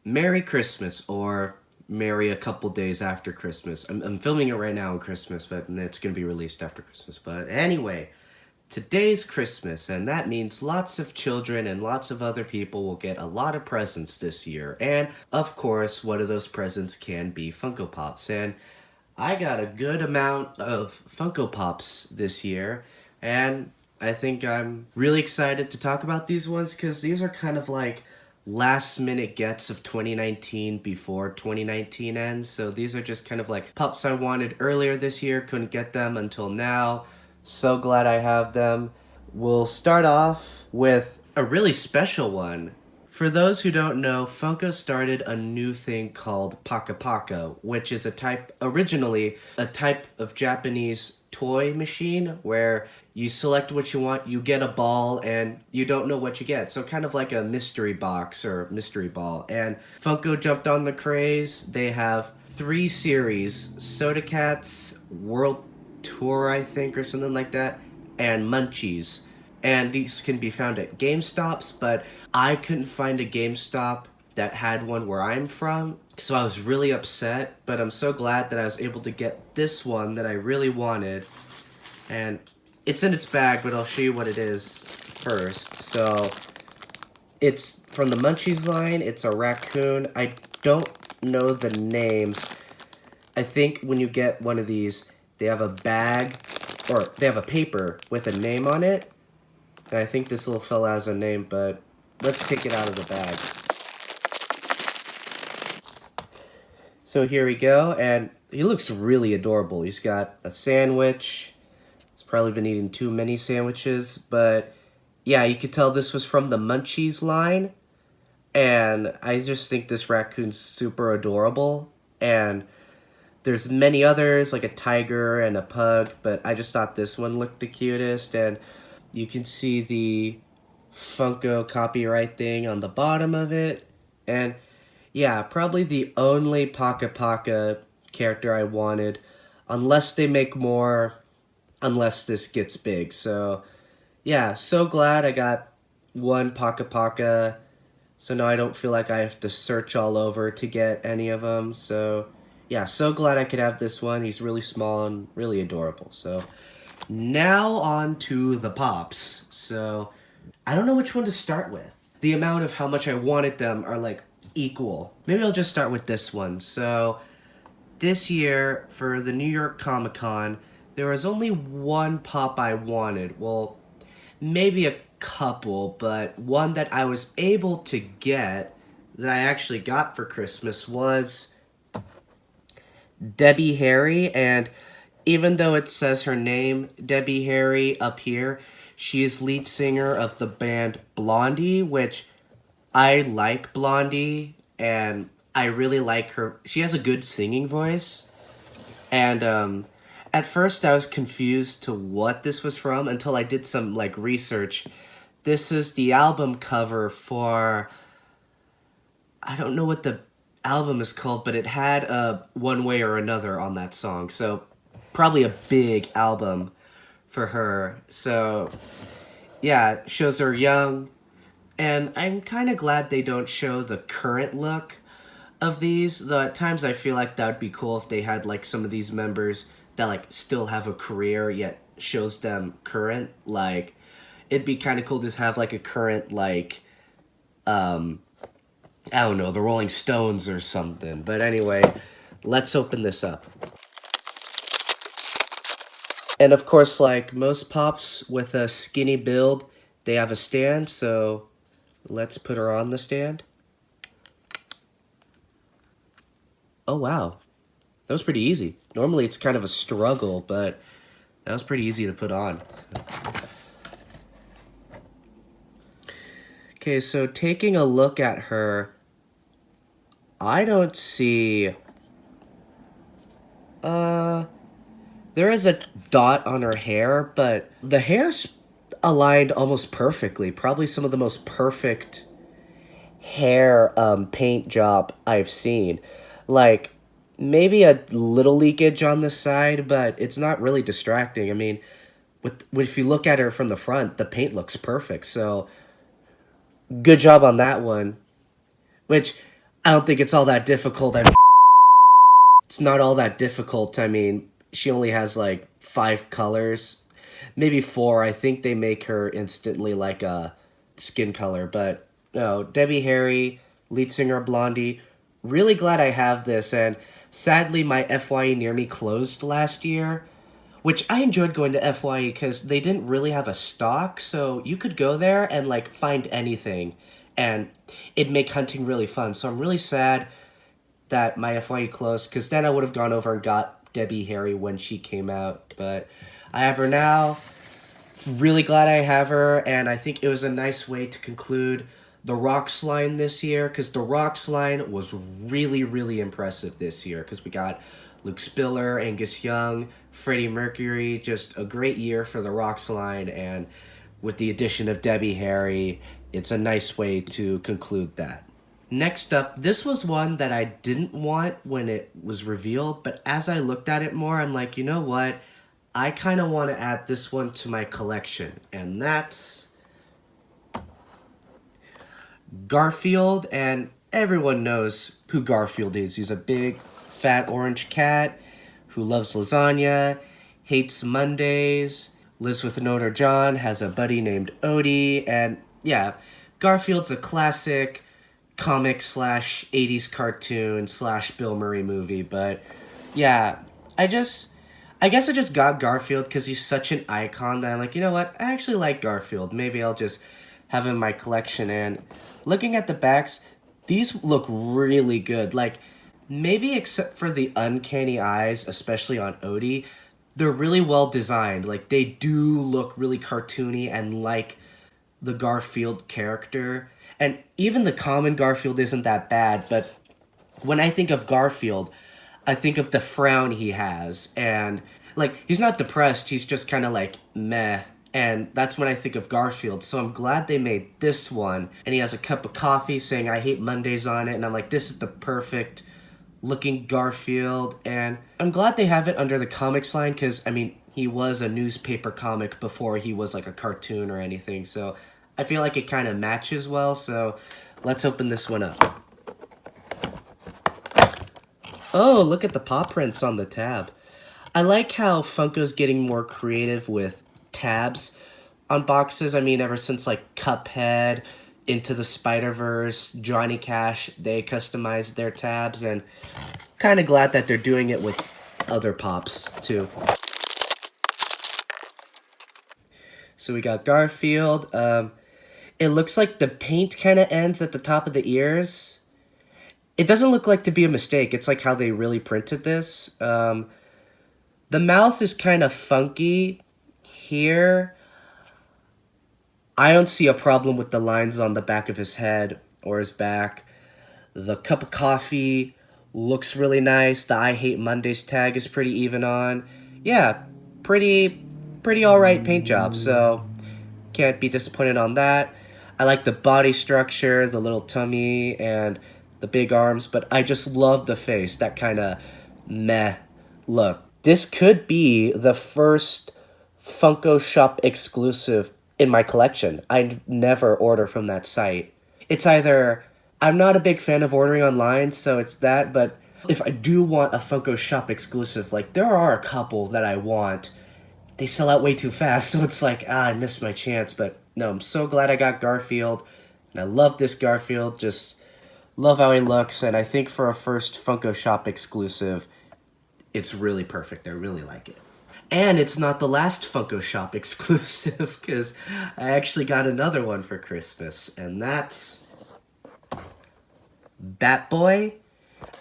Merry Christmas, or Merry a couple days after Christmas. I'm filming it right now on Christmas, but it's going to be released after Christmas. But anyway, today's Christmas, and that means lots of children and lots of other people will get a lot of presents this year. And, of course, one of those presents can be Funko Pops. And I got a good amount of Funko Pops this year, and I think I'm really excited to talk about these ones because these are kind of like last minute gets of 2019 before 2019 ends. So these are just kind of like pups I wanted earlier this year, couldn't get them until now. So glad I have them. We'll start off with a really special one. For those who don't know, Funko started a new thing called Paka Paka, which is originally a type of Japanese toy machine where you select what you want, you get a ball, and you don't know what you get. So kind of like a mystery box or mystery ball. And Funko jumped on the craze. They have 3 series, Soda Cats, World Tour, I think, or something like that, and Munchies. And these can be found at GameStops, but I couldn't find a GameStop that had one where I'm from, so I was really upset, but I'm so glad that I was able to get this one that I really wanted. And it's in its bag, but I'll show you what it is first. So it's from the Munchies line. It's a raccoon. I don't know the names. I think when you get one of these, they have a bag, or they have a paper with a name on it. And I think this little fella has a name, but let's take it out of the bag. So here we go, and he looks really adorable. He's got a sandwich. He's probably been eating too many sandwiches, but yeah, you could tell this was from the Munchies line. And I just think this raccoon's super adorable. And there's many others, like a tiger and a pug, but I just thought this one looked the cutest. And you can see the Funko copyright thing on the bottom of it. And yeah, probably the only Paka Paka character I wanted, unless they make more, unless this gets big. So yeah, so glad I got one Paka Paka, so now I don't feel like I have to search all over to get any of them. So yeah, so glad I could have this one. He's really small and really adorable. So now on to the Pops. So I don't know which one to start with. The amount of how much I wanted them are like equal. Maybe I'll just start with this one. So this year for the New York Comic Con, there was only one Pop I wanted. Well, maybe a couple, but one that I was able to get that I actually got for Christmas was Debbie Harry. And even though it says her name, Debbie Harry, up here, she is lead singer of the band Blondie, which I like Blondie, and I really like her. She has a good singing voice. And at first I was confused to what this was from until I did some like research. This is the album cover for, I don't know what the album is called, but it had One Way or Another on that song. So probably a big album for her. So yeah, it shows her young. And I'm kind of glad they don't show the current look of these, though at times I feel like that would be cool if they had like some of these members that like still have a career yet shows them current. Like it'd be kind of cool to have like a current like I don't know, the Rolling Stones or something. But anyway, let's open this up. And of course, like most Pops with a skinny build, they have a stand, so let's put her on the stand. Oh wow, that was pretty easy. Normally it's kind of a struggle, but that was pretty easy to put on. Okay, so taking a look at her, I don't see... there is a dot on her hair, but the hair's aligned almost perfectly. Probably some of the most perfect hair paint job I've seen. Like, maybe a little leakage on the side, but it's not really distracting. I mean, if you look at her from the front, the paint looks perfect. So good job on that one. Which I don't think it's all that difficult. It's not all that difficult. I mean, she only has like 5 colors, maybe 4. I think they make her instantly like a skin color. But no, Debbie Harry, lead singer Blondie. Really glad I have this. And sadly, my FYE near me closed last year, which I enjoyed going to FYE because they didn't really have a stock. So you could go there and like find anything, and it'd make hunting really fun. So I'm really sad that my FYE closed, because then I would have gone over and got Debbie Harry when she came out. But I have her now. Really glad I have her, and I think it was a nice way to conclude the Rocks line this year, because the Rocks line was really, really impressive this year, because we got Luke Spiller, Angus Young, Freddie Mercury. Just a great year for the Rocks line, and with the addition of Debbie Harry, it's a nice way to conclude that. Next up, this was one that I didn't want when it was revealed, but as I looked at it more, I'm like, you know what? I kind of want to add this one to my collection, and that's Garfield. And everyone knows who Garfield is. He's a big, fat orange cat who loves lasagna, hates Mondays, lives with Notre John, has a buddy named Odie, and yeah, Garfield's a classic comic slash 80s cartoon slash Bill Murray movie. But yeah, I guess I just got Garfield because he's such an icon that I'm like, you know what, I actually like Garfield, maybe I'll just have him in my collection. And looking at the backs, these look really good. Like, maybe except for the uncanny eyes, especially on Odie, they're really well designed. Like, they do look really cartoony and like the Garfield character. And even the common Garfield isn't that bad, but when I think of Garfield, I think of the frown he has. And, like, he's not depressed, he's just kind of like, meh. And that's when I think of Garfield. So I'm glad they made this one. And he has a cup of coffee saying, I hate Mondays on it. And I'm like, this is the perfect looking Garfield. And I'm glad they have it under the comics line, because, I mean, he was a newspaper comic before he was like a cartoon or anything. So I feel like it kind of matches well, so let's open this one up. Oh, look at the paw prints on the tab. I like how Funko's getting more creative with tabs on boxes. I mean, ever since like Cuphead, Into the Spider-Verse, Johnny Cash, they customized their tabs, and kind of glad that they're doing it with other pops too. So we got Garfield. It looks like the paint kind of ends at the top of the ears. It doesn't look like to be a mistake. It's like how they really printed this. The mouth is kind of funky here. I don't see a problem with the lines on the back of his head or his back. The cup of coffee looks really nice. The I Hate Mondays tag is pretty even on. Yeah, pretty alright paint job, so can't be disappointed on that. I like the body structure, the little tummy, and the big arms, but I just love the face, that kind of meh look. This could be the first Funko Shop exclusive in my collection. I never order from that site. It's either, I'm not a big fan of ordering online, so it's that, but if I do want a Funko Shop exclusive, like, there are a couple that I want. They sell out way too fast, so it's like, I missed my chance. But no, I'm so glad I got Garfield, and I love this Garfield, just love how he looks, and I think for a first Funko Shop exclusive, it's really perfect. I really like it. And it's not the last Funko Shop exclusive, because I actually got another one for Christmas, and that's Batboy.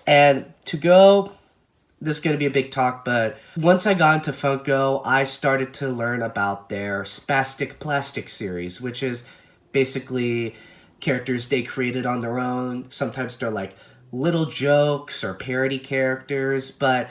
And to go, this is going to be a big talk, but once I got into Funko, I started to learn about their Spastik Plastik series, which is basically characters they created on their own. Sometimes they're like little jokes or parody characters, but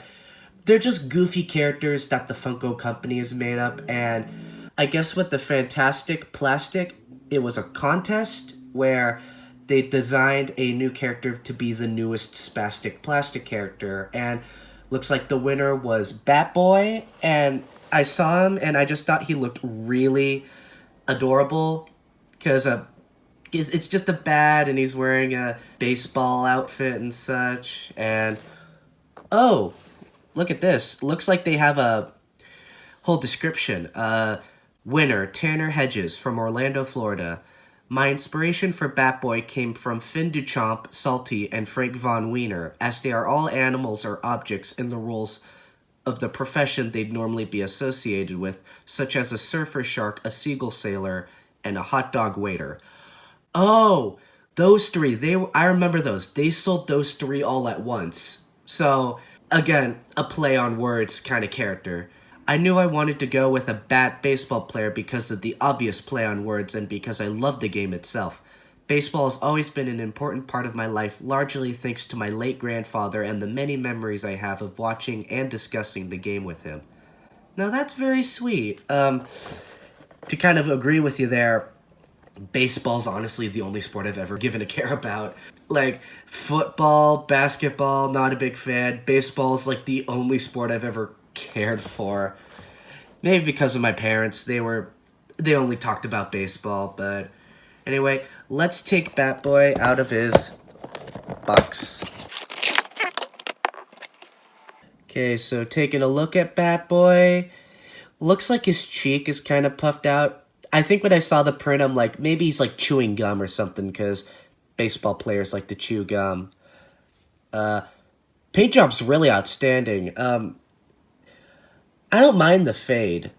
they're just goofy characters that the Funko company has made up. And I guess with the Fantastic Plastic, it was a contest where they designed a new character to be the newest Spastik Plastik character, and looks like the winner was Batboy. And I saw him and I just thought he looked really adorable because it's just a bat and he's wearing a baseball outfit and such. And oh, look at this. Looks like they have a whole description. Winner, Tanner Hedges from Orlando, Florida. My inspiration for Batboy came from Finn Duchamp, Salty, and Frank Von Wiener, as they are all animals or objects in the roles of the profession they'd normally be associated with, such as a surfer shark, a seagull sailor, and a hot dog waiter. Oh, those three. I remember those. They sold those three all at once. So, again, a play on words kind of character. I knew I wanted to go with a bat baseball player because of the obvious play on words and because I love the game itself. Baseball has always been an important part of my life, largely thanks to my late grandfather and the many memories I have of watching and discussing the game with him. Now that's very sweet. To kind of agree with you there, baseball's honestly the only sport I've ever given a care about. Like, football, basketball, not a big fan. Baseball's like the only sport I've ever cared for. Maybe because of my parents, they only talked about baseball, but anyway, let's take Batboy out of his box. Okay, so taking a look at Batboy, looks like his cheek is kind of puffed out. I think when I saw the print, I'm like, maybe he's like chewing gum or something, because baseball players like to chew gum. Paint job's really outstanding. I don't mind the fade.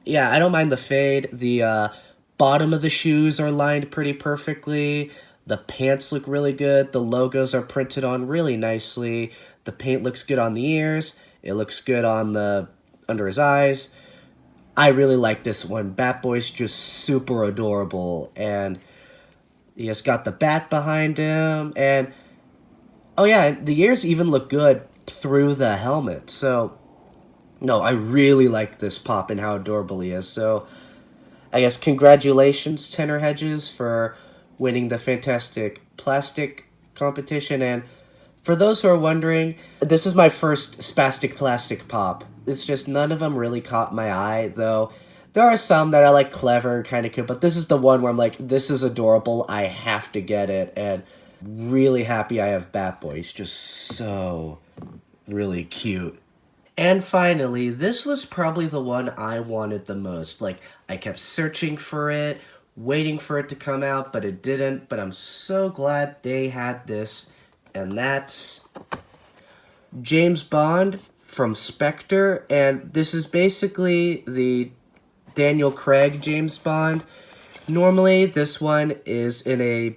Yeah, I don't mind the fade. The bottom of the shoes are lined pretty perfectly. The pants look really good. The logos are printed on really nicely. The paint looks good on the ears. It looks good on the under his eyes. I really like this one. Batboy's just super adorable, and he has got the bat behind him, and oh yeah, the ears even look good through the helmet. So no, I really like this pop and how adorable he is. So I guess congratulations, Tanner Hedges, for winning the Fantastic Plastic competition. And for those who are wondering, this is my first Spastik Plastik pop. It's just none of them really caught my eye, though. There are some that I like clever and kind of cute, but this is the one where I'm like, this is adorable, I have to get it, and really happy I have Batboy. He's just so really cute. And finally, this was probably the one I wanted the most. Like, I kept searching for it, waiting for it to come out, but it didn't. But I'm so glad they had this, and that's James Bond from Spectre. And this is basically the Daniel Craig James Bond. Normally, this one is in a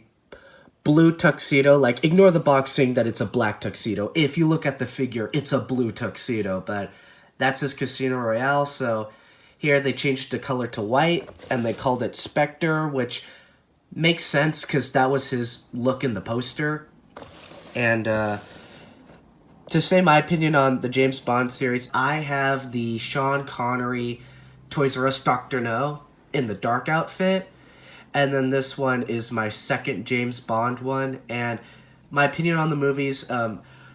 blue tuxedo. Like, ignore the box saying that it's a black tuxedo. If you look at the figure, it's a blue tuxedo, but that's his Casino Royale. So here they changed the color to white, and they called it Spectre, which makes sense because that was his look in the poster. And to say my opinion on the James Bond series, I have the Sean Connery Toys R Us Dr. No in the dark outfit. And then this one is my second James Bond one. And my opinion on the movies,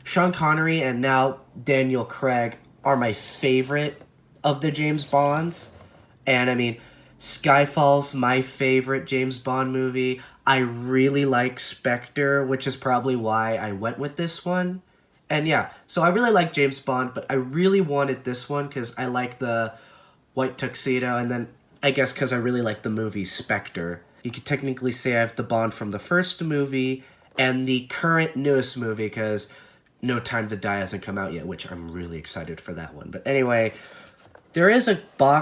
Sean Connery and now Daniel Craig are my favorite of the James Bonds. And I mean, Skyfall's my favorite James Bond movie. I really like Spectre, which is probably why I went with this one. And yeah, so I really like James Bond, but I really wanted this one because I like the white tuxedo, and then I guess because I really like the movie Spectre. You could technically say I have the Bond from the first movie and the current newest movie because No Time to Die hasn't come out yet, which I'm really excited for that one. But anyway, there is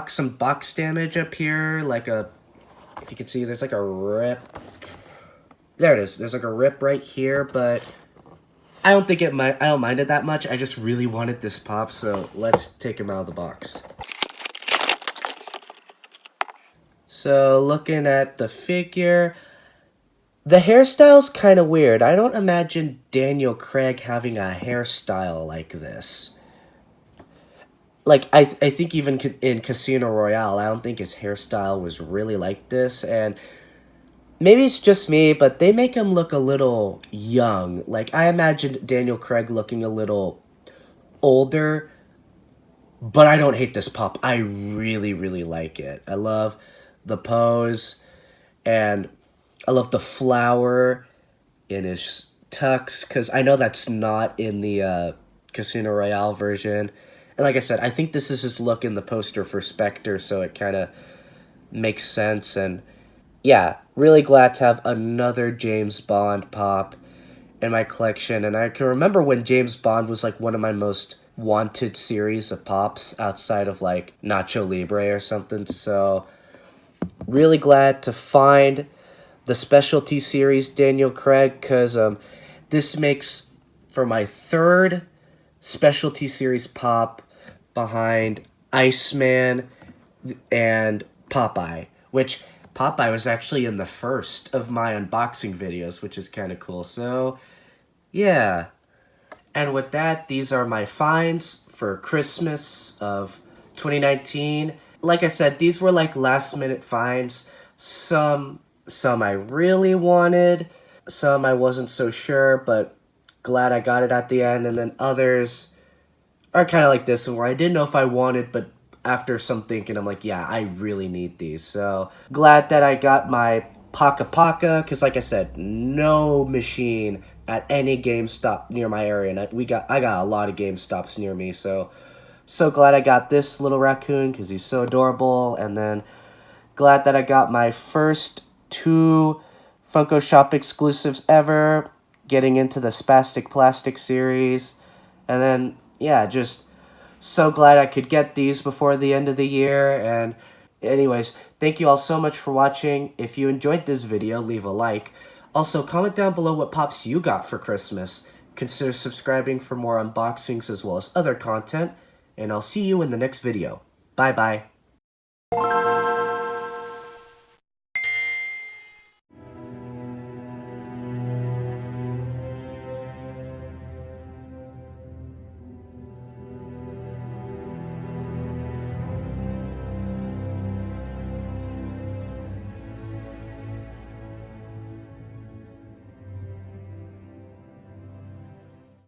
some box damage up here, like if you can see, there's like a rip. There it is. There's like a rip right here, but I don't mind it that much. I just really wanted this pop, so let's take him out of the box. So looking at the figure, the hairstyle's kind of weird. I don't imagine Daniel Craig having a hairstyle like this. Like, I think even in Casino Royale, I don't think his hairstyle was really like this, and maybe it's just me, but they make him look a little young. Like, I imagined Daniel Craig looking a little older. But I don't hate this pop. I really, really like it. I love the pose, and I love the flower in his tux, because I know that's not in the Casino Royale version. And like I said, I think this is his look in the poster for Spectre, so it kind of makes sense. And yeah, really glad to have another James Bond pop in my collection. And I can remember when James Bond was like one of my most wanted series of pops outside of like Nacho Libre or something. So really glad to find the specialty series Daniel Craig, because this makes for my third specialty series pop behind Iceman and Popeye, which Popeye was actually in the first of my unboxing videos, which is kind of cool. So yeah. And with that, these are my finds for Christmas of 2019. Like I said, these were like last minute finds. Some I really wanted, some I wasn't so sure, but glad I got it at the end, and then others are kind of like this one where I didn't know if I wanted, but after some thinking, I'm like, yeah, I really need these. So glad that I got my Paka Paka, because like I said, no machine at any GameStop near my area, and I got a lot of GameStops near me. So glad I got this little raccoon because he's so adorable, and then glad that I got my first two Funko Shop exclusives ever, getting into the Spastik Plastik series, and then yeah, just so glad I could get these before the end of the year. And anyways, thank you all so much for watching. If you enjoyed this video, leave a like. Also, comment down below what pops you got for Christmas. Consider subscribing for more unboxings as well as other content. And I'll see you in the next video. Bye bye.